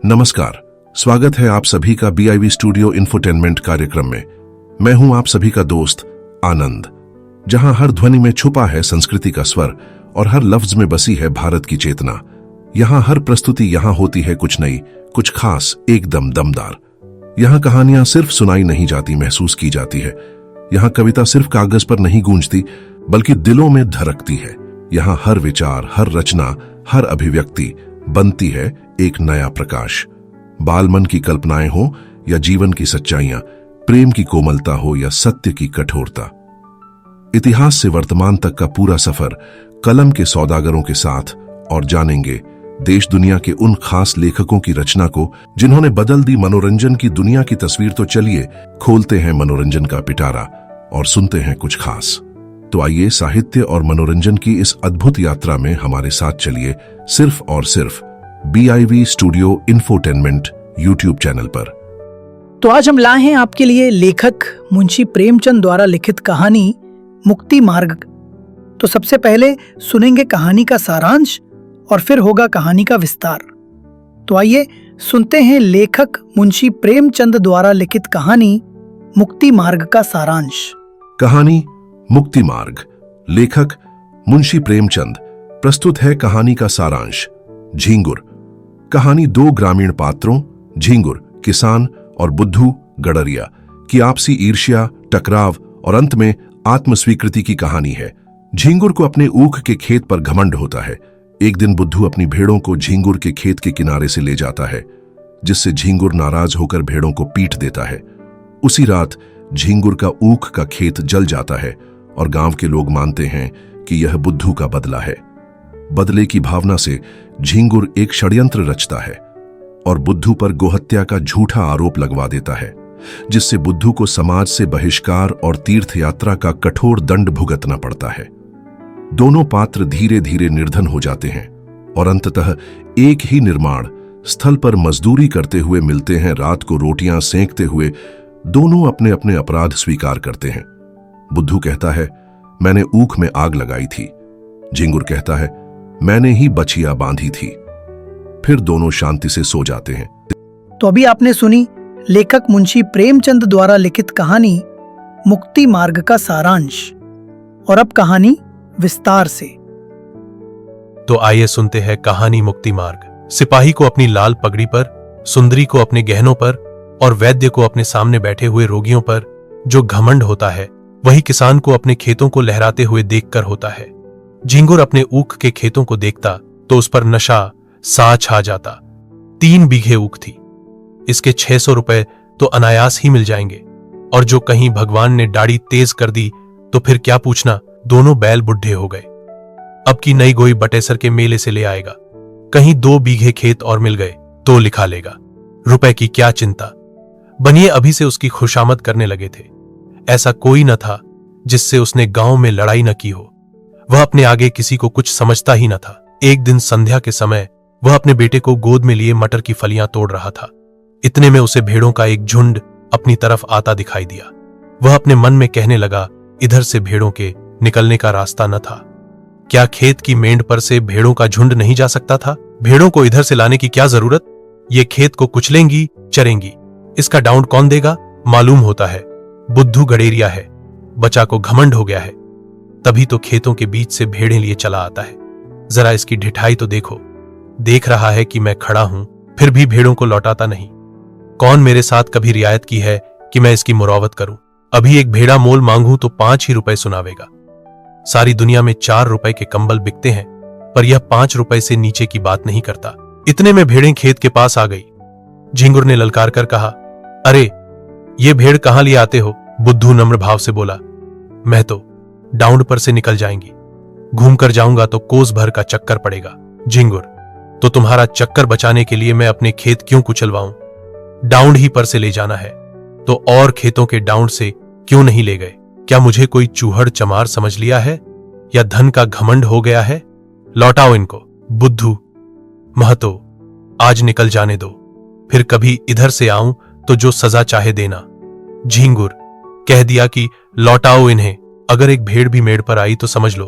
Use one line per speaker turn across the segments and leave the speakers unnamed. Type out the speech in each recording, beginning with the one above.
नमस्कार, स्वागत है आप सभी का BIV स्टूडियो इंफोटेनमेंट कार्यक्रम में। मैं हूं आप सभी का दोस्त आनंद, जहां हर ध्वनि में छुपा है संस्कृति का स्वर और हर लफ्ज में बसी है भारत की चेतना। यहां हर प्रस्तुति यहां होती है कुछ नई, कुछ खास, एकदम दमदार। यहां कहानियां सिर्फ सुनाई नहीं जाती, महसूस की जाती है। यहां कविता सिर्फ कागज पर नहीं गूंजती, बल्कि दिलों में धड़कती है। यहां हर विचार, हर रचना, हर अभिव्यक्ति बनती है एक नया प्रकाश। बाल मन की कल्पनाएं हो या जीवन की सच्चाइयां, प्रेम की कोमलता हो या सत्य की कठोरता, इतिहास से वर्तमान तक का पूरा सफर कलम के सौदागरों के साथ। और जानेंगे देश दुनिया के उन खास लेखकों की रचना को जिन्होंने बदल दी मनोरंजन की दुनिया की तस्वीर। तो चलिए खोलते हैं मनोरंजन का पिटारा और सुनते हैं कुछ खास। तो आइए साहित्य और मनोरंजन की इस अद्भुत यात्रा में हमारे साथ चलिए, सिर्फ और सिर्फ BIV studio infotainment YouTube channel पर।
तो आज हम लाए हैं आपके लिए लेखक मुंशी प्रेमचंद द्वारा लिखित कहानी मुक्ति मार्ग। तो सबसे पहले सुनेंगे कहानी का सारांश और फिर होगा कहानी का विस्तार। तो आइए सुनते हैं लेखक मुंशी प्रेमचंद द्वारा लिखित कहानी मुक्ति मार्ग का सारांश।
कहानी मुक्ति मार्ग, लेखक मुंशी प्रेमचंद। प्रस्तुत है कहानी का सारांश। झींगुर। कहानी दो ग्रामीण पात्रों, झींगुर किसान और बुद्धू गडरिया की आपसी ईर्ष्या, टकराव और अंत में आत्मस्वीकृति की कहानी है। झींगुर को अपने ऊख के खेत पर घमंड होता है। एक दिन बुद्धू अपनी भेड़ों को झींगुर के खेत के किनारे से ले जाता है, जिससे झींगुर नाराज होकर भेड़ों को पीट देता है। उसी रात झींगुर का ऊख का खेत जल जाता है और गांव के लोग मानते हैं कि यह बुद्धू का बदला है। बदले की भावना से झींगुर एक षड्यंत्र रचता है और बुद्धू पर गोहत्या का झूठा आरोप लगवा देता है, जिससे बुद्धू को समाज से बहिष्कार और तीर्थ यात्रा का कठोर दंड भुगतना पड़ता है। दोनों पात्र धीरे धीरे निर्धन हो जाते हैं और अंततः एक ही निर्माण स्थल पर मजदूरी करते हुए मिलते हैं। रात को रोटियां सेंकते हुए दोनों अपने अपने अपराध स्वीकार करते हैं। बुद्धू कहता है, मैंने ऊख में आग लगाई थी। झींगुर कहता है, मैंने ही बछिया बांधी थी। फिर दोनों शांति से सो जाते हैं।
तो अभी आपने सुनी लेखक मुंशी प्रेमचंद द्वारा लिखित कहानी मुक्ति मार्ग का सारांश। और अब कहानी विस्तार से।
तो आइए सुनते हैं कहानी मुक्ति मार्ग। सिपाही को अपनी लाल पगड़ी पर, सुंदरी को अपने गहनों पर और वैद्य को अपने सामने बैठे हुए रोगियों पर जो घमंड होता है, वही किसान को अपने खेतों को लहराते हुए देखकर होता है। झींगुर अपने ऊख के खेतों को देखता तो उस पर नशा सा छा जाता। 3 बीघे ऊख थी, इसके 600 रुपए तो अनायास ही मिल जाएंगे। और जो कहीं भगवान ने दाढ़ी तेज कर दी तो फिर क्या पूछना, दोनों बैल बुढ़े हो गए। अब की नई गोई बटेसर के मेले से ले आएगा। कहीं 2 बीघे खेत और मिल गए तो लिखा लेगा। रुपए की क्या चिंता। बनिए अभी से उसकी खुशामद करने लगे थे। ऐसा कोई न था जिससे उसने गांव में लड़ाई न की हो। वह अपने आगे किसी को कुछ समझता ही न था। एक दिन संध्या के समय वह अपने बेटे को गोद में लिए मटर की फलियां तोड़ रहा था। इतने में उसे भेड़ों का एक झुंड अपनी तरफ आता दिखाई दिया। वह अपने मन में कहने लगा, इधर से भेड़ों के निकलने का रास्ता न था। क्या खेत की मेंढ पर से भेड़ों का झुंड नहीं जा सकता था? भेड़ों को इधर से लाने की क्या जरूरत? ये खेत को कुचलेंगी, चरेंगी। इसका डाउन कौन देगा? मालूम होता है बुद्धू गडेरिया है। बचा को घमंड हो गया है, तभी तो खेतों के बीच से भेड़ें लिए चला आता है। जरा इसकी ढिठाई तो देखो। देख रहा है कि मैं खड़ा हूं, फिर भी भेड़ों को लौटाता नहीं। कौन मेरे साथ कभी रियायत की है कि मैं इसकी मुरावत करूं? अभी एक भेड़ा मोल मांगूं तो 5 ही रुपए सुनावेगा। सारी दुनिया में 4 रुपए के कंबल बिकते हैं, पर यह 5 रुपए से नीचे की बात नहीं करता। इतने में भेड़ें खेत के पास आ गई। झींगुर ने ललकार कर कहा, अरे ये भेड़ कहां लिए आते हो? बुद्धू नम्र भाव से बोला, मैं तो डाउंड पर से निकल जाएंगी। घूमकर जाऊंगा तो कोस भर का चक्कर पड़ेगा। झींगुर, तो तुम्हारा चक्कर बचाने के लिए मैं अपने खेत क्यों कुचलवाऊं? डाउंड ही पर से ले जाना है तो और खेतों के डाउंड से क्यों नहीं ले गए? क्या मुझे कोई चूहड़ चमार समझ लिया है या धन का घमंड हो गया है? लौटाओ इनको। बुद्धू, महतो, आज निकल जाने दो, फिर कभी इधर से आऊं तो जो सजा चाहे देना। झींगुर, कह दिया कि लौटाओ इन्हें। अगर एक भेड़ भी मेड़ पर आई तो समझ लो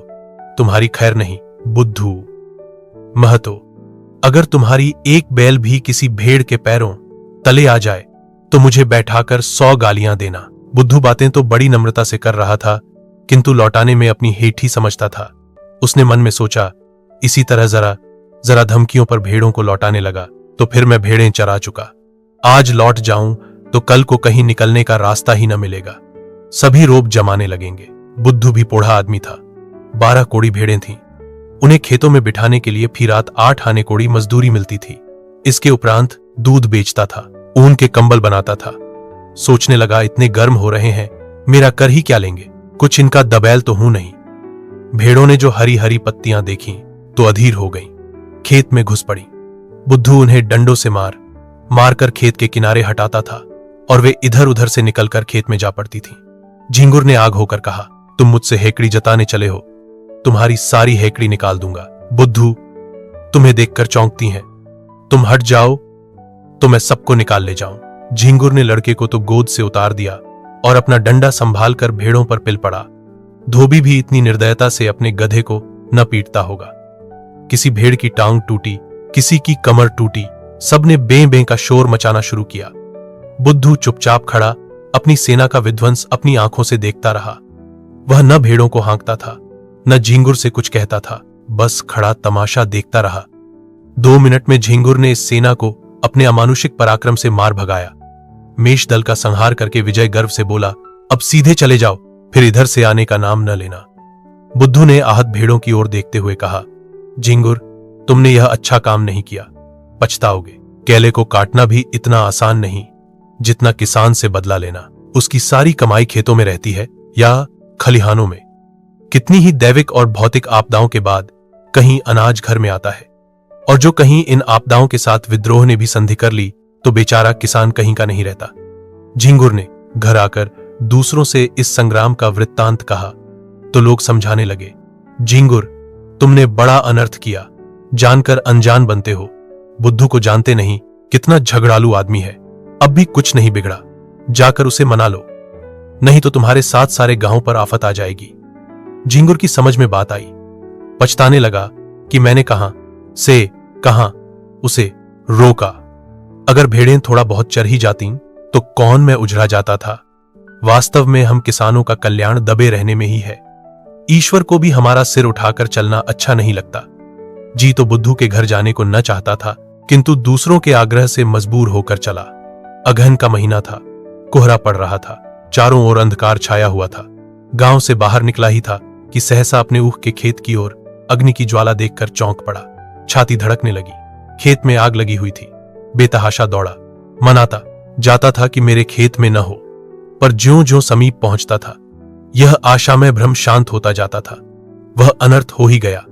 तुम्हारी खैर नहीं। बुद्धू, महतो, अगर तुम्हारी एक बैल भी किसी भेड़ के पैरों तले आ जाए तो मुझे बैठाकर 100 गालियां देना। बुद्धू बातें तो बड़ी नम्रता से कर रहा था, किंतु लौटाने में अपनी हेठी समझता था। उसने मन में सोचा, इसी तरह जरा धमकियों पर भेड़ों को लौटाने लगा तो फिर मैं भेड़ें चरा चुका। आज लौट जाऊं तो कल को कहीं निकलने का रास्ता ही न मिलेगा। सभी रोब जमाने लगेंगे। बुद्धू भी बूढ़ा आदमी था। 12 कोड़ी भेड़ें थीं। उन्हें खेतों में बिठाने के लिए फी रात 8 आने कोड़ी मजदूरी मिलती थी। इसके उपरांत दूध बेचता था, ऊन के कंबल बनाता था। सोचने लगा, इतने गर्म हो रहे हैं, मेरा कर ही क्या लेंगे, कुछ इनका दबैल तो हूं नहीं। भेड़ों ने जो हरी हरी पत्तियां देखी तो अधीर हो गईं, खेत में घुस पड़ी। बुद्धू उन्हें डंडों से मारकर खेत के किनारे हटाता था और वे इधर उधर से निकलकर खेत में जा पड़ती थीं। झिंगुर ने आग होकर कहा, तुम मुझसे हेकड़ी जताने चले हो, तुम्हारी सारी हेकड़ी निकाल दूंगा। बुद्धू, तुम्हें देखकर चौंकती हैं, तुम हट जाओ तो मैं सबको निकाल ले जाऊं। झिंगुर ने लड़के को तो गोद से उतार दिया और अपना डंडा संभाल कर भेड़ों पर पिल पड़ा। धोबी भी इतनी निर्दयता से अपने गधे को न पीटता होगा। किसी भेड़ की टांग टूटी, किसी की कमर टूटी, सबने बें का शोर मचाना शुरू किया। बुद्धू चुपचाप खड़ा अपनी सेना का विध्वंस अपनी आंखों से देखता रहा। वह न भेड़ों को हाँकता था, न झिंगुर से कुछ कहता था, बस खड़ा तमाशा देखता रहा। 2 मिनट में झिंगुर ने इस सेना को अपने अमानुषिक पराक्रम से मार भगाया। मेष दल का संहार करके विजय गर्व से बोला, अब सीधे चले जाओ, फिर इधर से आने का नाम न लेना। बुद्धू ने आहत भेड़ों की ओर देखते हुए कहा, झिंगुर, तुमने यह अच्छा काम नहीं किया, पछताओगे। केले को काटना भी इतना आसान नहीं जितना किसान से बदला लेना। उसकी सारी कमाई खेतों में रहती है या खलिहानों में। कितनी ही दैविक और भौतिक आपदाओं के बाद कहीं अनाज घर में आता है, और जो कहीं इन आपदाओं के साथ विद्रोह ने भी संधि कर ली तो बेचारा किसान कहीं का नहीं रहता। झिंगुर ने घर आकर दूसरों से इस संग्राम का वृत्तांत कहा तो लोग समझाने लगे, झिंगुर, तुमने बड़ा अनर्थ किया, जानकर अनजान बनते हो। बुद्धू को जानते नहीं कितना झगड़ालू आदमी है। अब भी कुछ नहीं बिगड़ा, जाकर उसे मना लो, नहीं तो तुम्हारे साथ सारे गांव पर आफत आ जाएगी। झिंगुर की समझ में बात आई। पछताने लगा कि मैंने कहां उसे रोका। अगर भेड़ें थोड़ा बहुत चर ही जाती तो कौन मैं उजड़ा जाता था। वास्तव में हम किसानों का कल्याण दबे रहने में ही है। ईश्वर को भी हमारा सिर उठाकर चलना अच्छा नहीं लगता। जी तो बुद्धू के घर जाने को न चाहता था, किंतु दूसरों के आग्रह से मजबूर होकर चला। अगहन का महीना था, कोहरा पड़ रहा था, चारों ओर अंधकार छाया हुआ था। गांव से बाहर निकला ही था कि सहसा अपने ऊख के खेत की ओर अग्नि की ज्वाला देखकर चौंक पड़ा। छाती धड़कने लगी। खेत में आग लगी हुई थी। बेतहाशा दौड़ा, मनाता जाता था कि मेरे खेत में न हो, पर ज्यों-ज्यों समीप पहुंचता था यह आशामय भ्रम शांत होता जाता था। वह अनर्थ हो ही गया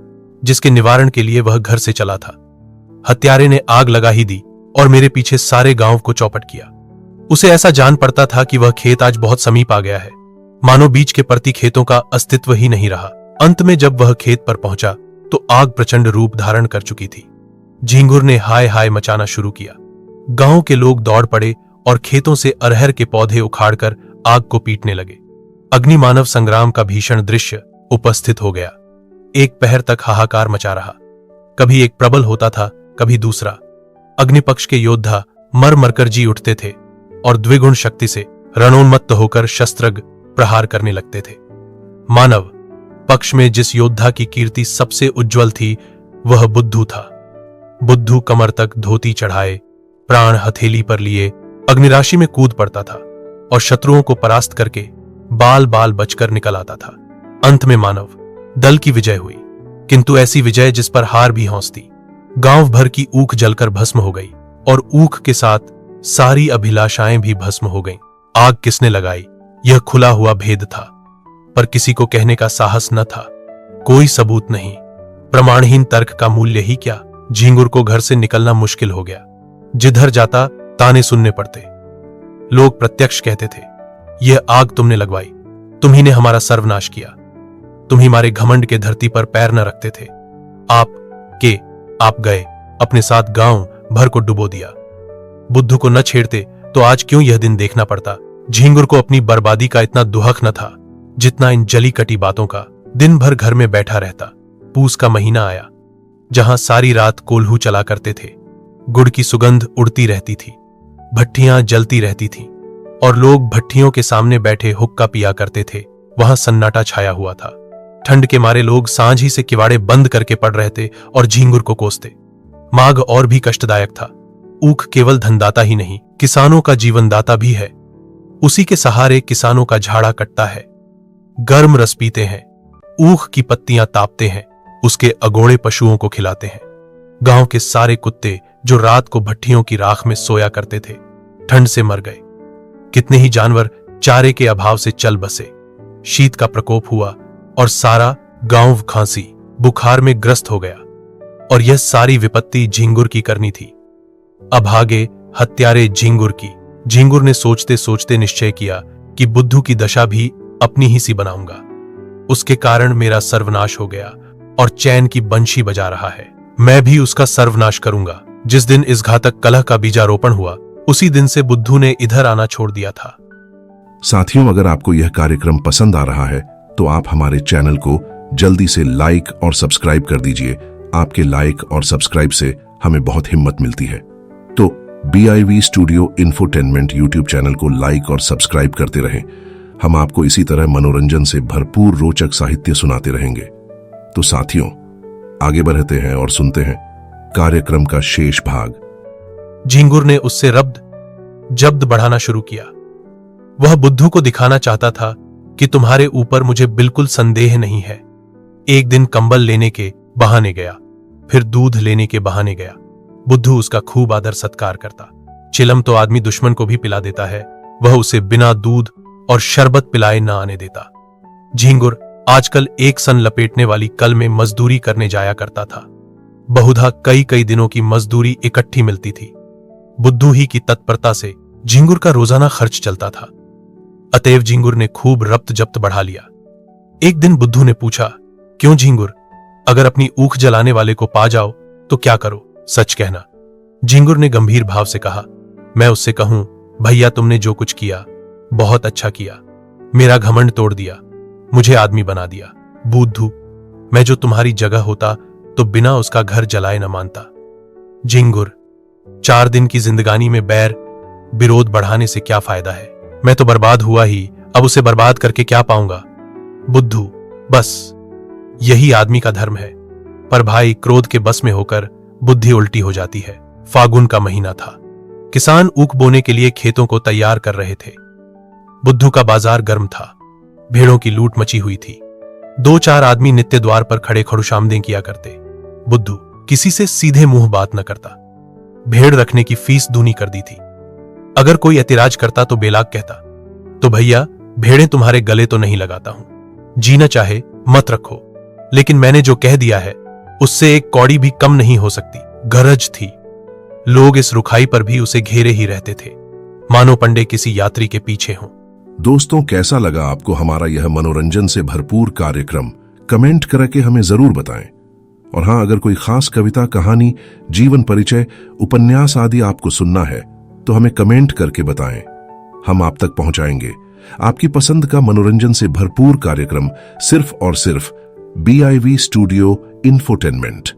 जिसके निवारण के लिए वह घर से चला था। हत्यारे ने आग लगा ही दी और मेरे पीछे सारे गांव को चौपट किया। उसे ऐसा जान पड़ता था कि वह खेत आज बहुत समीप आ गया है, मानो बीच के परती खेतों का अस्तित्व ही नहीं रहा। अंत में जब वह खेत पर पहुंचा तो आग प्रचंड रूप धारण कर चुकी थी। झिंगुर ने हाय हाय मचाना शुरू किया। गांव के लोग दौड़ पड़े और खेतों से अरहर के पौधे उखाड़कर आग को पीटने लगे। अग्नि मानव संग्राम का भीषण दृश्य उपस्थित हो गया। एक पहर तक हाहाकार मचा रहा। कभी एक प्रबल होता था, कभी दूसरा। अग्निपक्ष के योद्धा मर मरकर जी उठते थे और द्विगुण शक्ति से रणोन्मत्त होकर शस्त्रग प्रहार करने लगते थे। मानव पक्ष में जिस योद्धा की कीर्ति सबसे उज्जवल थी वह बुद्धू था। बुद्धू कमर तक धोती चढ़ाए, प्राण हथेली पर लिए अग्निराशि में कूद पड़ता था और शत्रुओं को परास्त करके बाल बाल बचकर निकल आता था। अंत में मानव दल की विजय हुई, किंतु ऐसी विजय जिस पर हार भी हौंसती। गांव भर की ऊख जलकर भस्म हो गई और ऊख के साथ सारी अभिलाषाएं भी भस्म हो गईं। आग किसने लगाई यह खुला हुआ भेद था, पर किसी को कहने का साहस न था। कोई सबूत नहीं, प्रमाणहीन तर्क का मूल्य ही क्या। झिंगुर को घर से निकलना मुश्किल हो गया। जिधर जाता ताने सुनने पड़ते। लोग प्रत्यक्ष कहते थे, यह आग तुमने लगवाई, तुम्ही ने हमारा सर्वनाश किया, तुम ही हमारे घमंड के धरती पर पैर न रखते थे। आप गए, अपने साथ गांव भर को डुबो दिया। बुद्धू को न छेड़ते तो आज क्यों यह दिन देखना पड़ता। झिंगुर को अपनी बर्बादी का इतना दुहक न था जितना इन जली कटी बातों का। दिन भर घर में बैठा रहता। पूस का महीना आया। जहां सारी रात कोल्हू चला करते थे। गुड़ की सुगंध उड़ती रहती थी, भट्ठियां जलती रहती थीं और लोग भट्ठियों के सामने बैठे हुक्का पिया करते थे। वहां सन्नाटा छाया हुआ था। ठंड के मारे लोग सांझ ही से किवाड़े बंद करके पड़ रहे थे और झींगुर को कोसते। माघ और भी कष्टदायक था। ऊख केवल धनदाता ही नहीं, किसानों का जीवनदाता भी है। उसी के सहारे किसानों का झाड़ा कटता है, गर्म रस पीते हैं, ऊख की पत्तियां तापते हैं, उसके अगोड़े पशुओं को खिलाते हैं। गांव के सारे कुत्ते जो रात को भट्ठियों की राख में सोया करते थे, ठंड से मर गए। कितने ही जानवर चारे के अभाव से चल बसे। शीत का प्रकोप हुआ और सारा गांव खांसी बुखार में ग्रस्त हो गया। और यह सारी विपत्ति झींगुर की करनी थी। अभागे हत्यारे झींगुर की। झींगुर ने सोचते सोचते निश्चय किया कि बुद्धू की दशा भी अपनी ही सी बनाऊंगा। उसके कारण मेरा सर्वनाश हो गया और चैन की बंशी बजा रहा है। मैं भी उसका सर्वनाश करूंगा। जिस दिन इस घातक कलह का बीजारोपण हुआ, उसी दिन से बुद्धू ने इधर आना छोड़ दिया था।
साथियों, अगर आपको यह कार्यक्रम पसंद आ रहा है तो आप हमारे चैनल को जल्दी से लाइक और सब्सक्राइब कर दीजिए। आपके लाइक और सब्सक्राइब से हमें बहुत हिम्मत मिलती है। तो BIV studio infotainment YouTube channel को लाइक और सब्सक्राइब करते रहें। हम आपको इसी तरह मनोरंजन से भरपूर रोचक साहित्य सुनाते रहेंगे। तो साथियों, आगे बढ़ते हैं और सुनते हैं कार्यक्रम का शेष भाग।
झींगुर ने उससे रब्द जब्द बढ़ाना शुरू किया। वह बुद्धू को दिखाना चाहता था कि तुम्हारे ऊपर मुझे बिल्कुल संदेह नहीं है। एक दिन कंबल लेने के बहाने गया, फिर दूध लेने के बहाने गया। बुद्धू उसका खूब आदर सत्कार करता। चिलम तो आदमी दुश्मन को भी पिला देता है, वह उसे बिना दूध और शरबत पिलाए न आने देता। झींगुर आजकल एक सन लपेटने वाली कल में मजदूरी करने जाया करता था। बहुधा कई कई दिनों की मजदूरी इकट्ठी मिलती थी। बुद्धू ही की तत्परता से झींगुर का रोजाना खर्च चलता था। अतएव झींगुर ने खूब रब्त जब्त बढ़ा लिया। एक दिन बुद्धू ने पूछा, क्यों झींगुर, अगर अपनी ऊख जलाने वाले को पा जाओ तो क्या करो, सच कहना। झींगुर ने गंभीर भाव से कहा, मैं उससे कहूं, भैया तुमने जो कुछ किया बहुत अच्छा किया, मेरा घमंड तोड़ दिया, मुझे आदमी बना दिया। बुद्धू, मैं जो तुम्हारी जगह होता तो बिना उसका घर जलाए न मानता। झींगुर, 4 दिन की जिंदगानी में बैर विरोध बढ़ाने से क्या फायदा है, मैं तो बर्बाद हुआ ही, अब उसे बर्बाद करके क्या पाऊंगा। बुद्धू, बस यही आदमी का धर्म है। पर भाई, क्रोध के बस में होकर बुद्धि उल्टी हो जाती है। फागुन का महीना था। किसान ऊख बोने के लिए खेतों को तैयार कर रहे थे। बुद्धू का बाजार गर्म था। भेड़ों की लूट मची हुई थी। 2-4 आदमी नित्य द्वार पर खड़े खड़ुशामदें किया करते। बुद्धू किसी से सीधे मुंह बात न करता। भेड़ रखने की फीस दूनी कर दी थी। अगर कोई ऐतराज करता तो बेलाग कहता, तो भैया भेड़ें तुम्हारे गले तो नहीं लगाता हूं, जीना चाहे मत रखो, लेकिन मैंने जो कह दिया है उससे एक कौड़ी भी कम नहीं हो सकती। गरज थी। लोग इस रुखाई पर भी उसे घेरे ही रहते थे, मानो पंडे किसी यात्री के पीछे हों।
दोस्तों, कैसा लगा आपको हमारा यह मनोरंजन से भरपूर कार्यक्रम? कमेंट करके हमें जरूर बताएं। और हां, अगर कोई खास कविता, कहानी, जीवन परिचय, उपन्यास आदि आपको सुनना है तो हमें कमेंट करके बताएं। हम आप तक पहुंचाएंगे आपकी पसंद का मनोरंजन से भरपूर कार्यक्रम, सिर्फ और सिर्फ BIV studio infotainment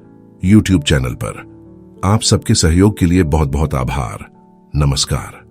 YouTube channel पर। आप सबके सहयोग के लिए बहुत बहुत आभार। नमस्कार।